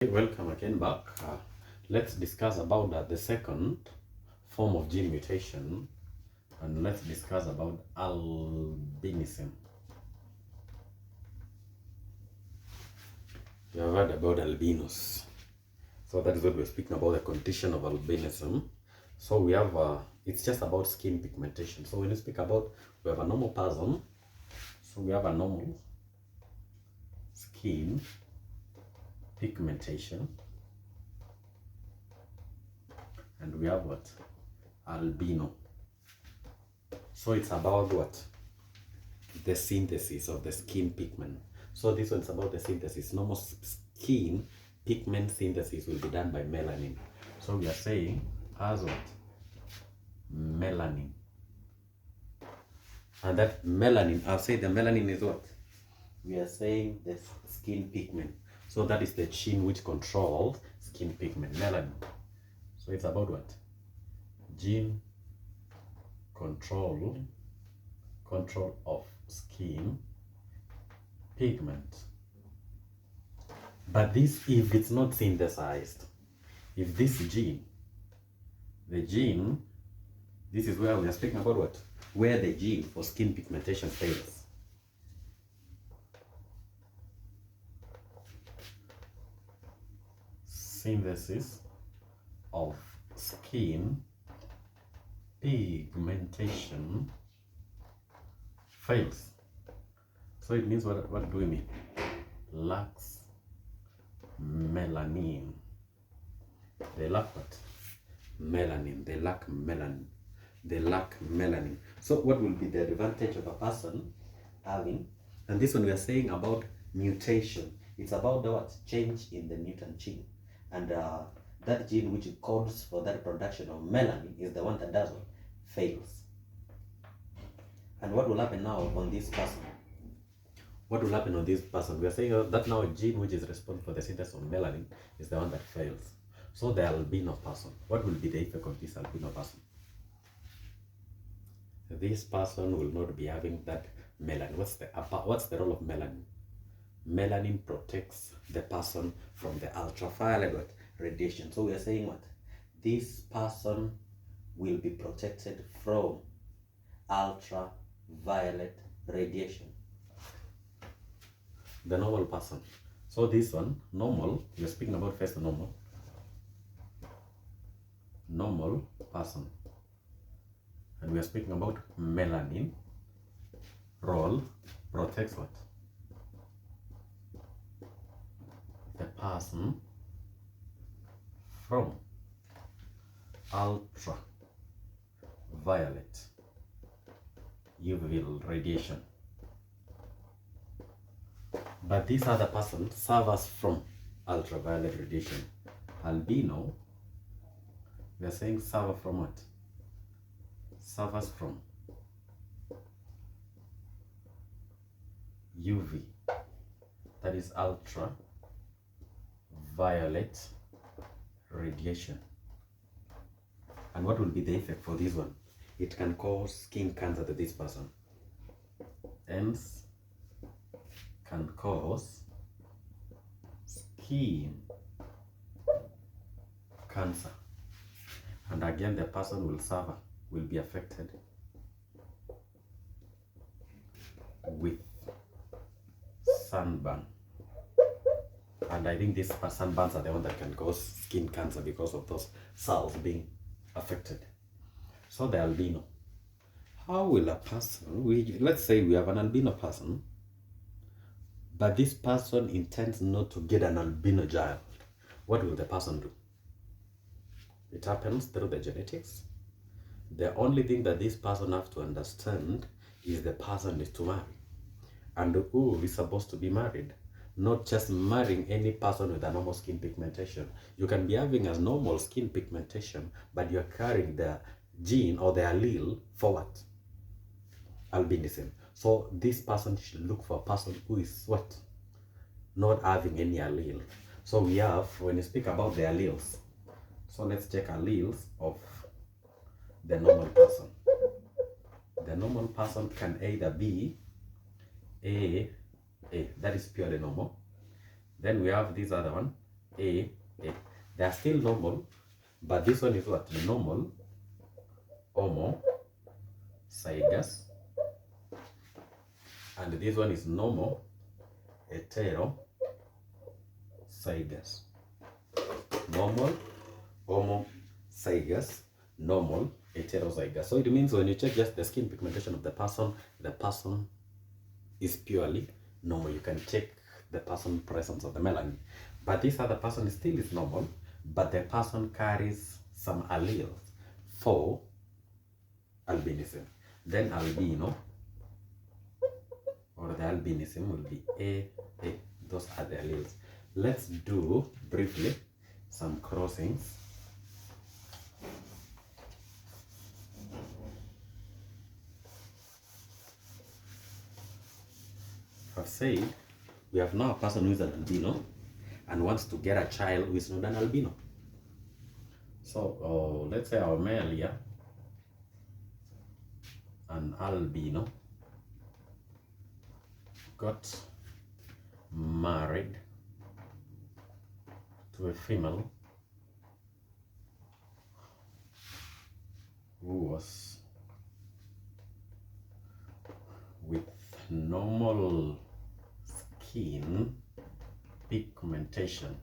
Welcome again back. Let's discuss about the second form of gene mutation, and let's discuss about albinism. You have heard about albinos, so that is what we're speaking about, the condition of albinism. So we have it's just about skin pigmentation. So when you speak about, we have a normal person, so we have a normal skin pigmentation, and we have what? Albino. So it's about what? The synthesis of the skin pigment. So this one's about the synthesis. Normal skin pigment synthesis will be done by melanin. So we are saying as what? Melanin. And that melanin, I'll say the melanin is what? We are saying the skin pigment. So that is the gene which controls skin pigment, melanin. So it's about what? Gene control of skin pigment. But this, if it's not synthesized, if this gene, the gene, this is where we are speaking about what? Where the gene for skin pigmentation fails. Synthesis of skin pigmentation fails. So it means what do we mean? Lacks melanin. They lack what? Melanin. They lack melanin. They lack melanin. So what will be the advantage of a person having? And this one we are saying about mutation. It's about the what? Change in the mutant gene. And that gene which codes for that production of melanin is the one that does what? Fails. And what will happen now on this person? What will happen on this person? We are saying that now a gene which is responsible for the synthesis of melanin is the one that fails. So the albino person, what will be the effect of this albino person? This person will not be having that melanin. What's the role of melanin? Melanin protects the person from the ultraviolet radiation. So we are saying what? This person will be protected from ultraviolet radiation. The normal person. So this one, normal, we are speaking about first the normal person. And we are speaking about melanin role protects what? The person from ultraviolet UV radiation. But this other person suffers from ultraviolet radiation. Albino, we are saying suffer from what? Suffers from UV, that is ultraviolet radiation. And what will be the effect for this one? It can cause skin cancer to this person. Hence, can cause skin cancer. And again, the person will suffer, will be affected with sunburn. And I think these sunburns are the ones that can cause skin cancer because of those cells being affected. So the albino. How will a person, let's say we have an albino person, but this person intends not to get an albino child. What will the person do? It happens through the genetics. The only thing that this person has to understand is the person is to marry. And who is supposed to be married? Not just marrying any person with a normal skin pigmentation. You can be having a normal skin pigmentation, but you're carrying the gene or the allele for what? Albinism. So this person should look for a person who is what? Not having any allele. So we have, when you speak about the alleles, so let's check alleles of the normal person. The normal person can either be A, that is purely normal. Then we have this other one, A. They are still normal, but this one is what? The normal, homozygous, and this one is normal, heterozygous. Normal, homozygous, normal, heterozygous. So it means when you check just the skin pigmentation of the person is purely normal. You can check the person presence of the melanin. But this other person still is normal, but the person carries some alleles for albinism. Then albino or the albinism will be A. Those are the alleles. Let's do briefly some crossings. I've said we have now a person who is an albino and wants to get a child who is not an albino. So let's say our male here, an albino, got married to a female who was with normal skin pigmentation,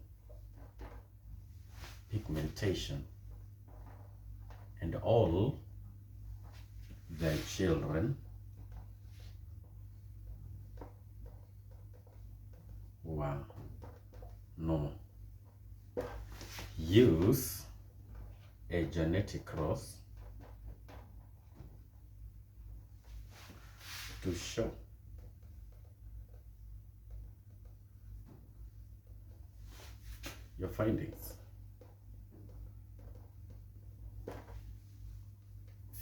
and all their children were normal. Use a genetic cross to show your findings.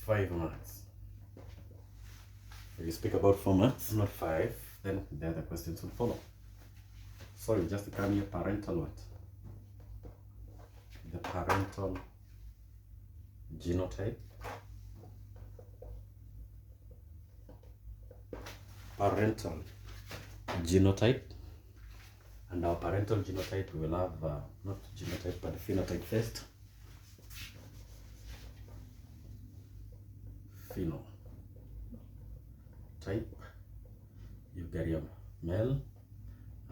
5 marks. If you speak about 4 marks, not 5, then the other questions will follow. So you just come here, parental what? The parental genotype. Parental genotype. And our parental genotype, we will have, not genotype, but phenotype first. Phenotype. You get your male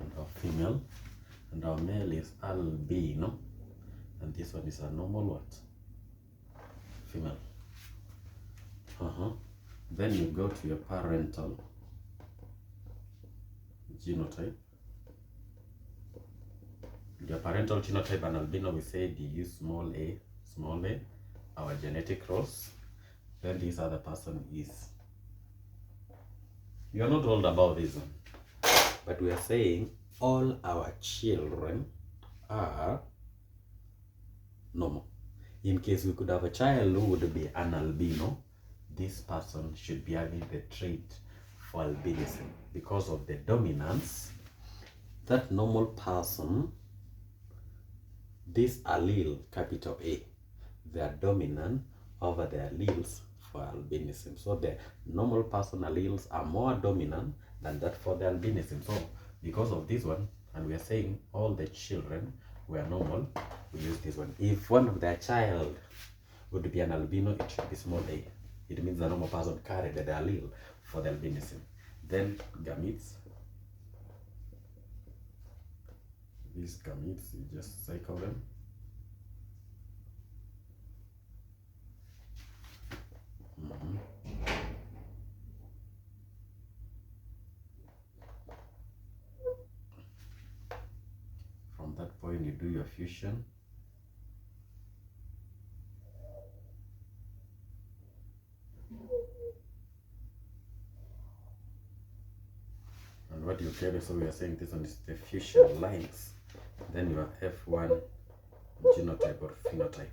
and our female. And our male is albino. And this one is a normal what? Female. Then you go to your parental genotype. Your parental genotype and albino, we said you use small a, our genetic cross. Then this other person is, you are not told about this one, but we are saying all our children are normal. In case we could have a child who would be an albino, this person should be having the trait for albinism because of the dominance. That normal person, this allele, capital A, they are dominant over the alleles for albinism. So the normal person alleles are more dominant than that for the albinism. So because of this one, and we are saying all the children were normal, we use this one. If one of their child would be an albino, it should be small a. It means the normal person carried the allele for the albinism. Then gametes. These gametes, you just cycle them. From that point, you do your fusion. And what you carry, so we are saying this one is the fusion lines. Then your F1 genotype or phenotype.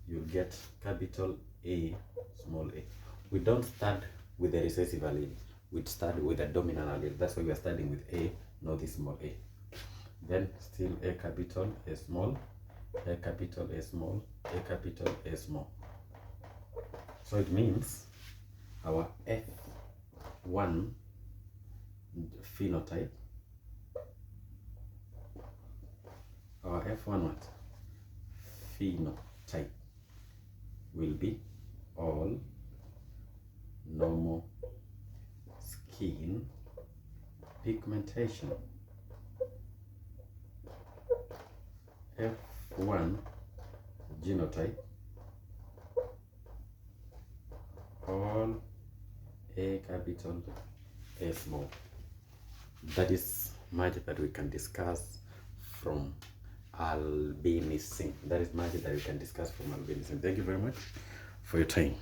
You'll get capital A, small a. We don't start with the recessive allele. We start with the dominant allele. That's why we are starting with A, not this small a. Then still A capital, A small, A capital, A small, A capital, A small. So it means our F1 phenotype our F1 what? Phenotype will be all normal skin pigmentation. F1 genotype, all A capital, A small. That is magic that we can discuss from albinism. That is magic that we can discuss from albinism. Thank you very much for your time.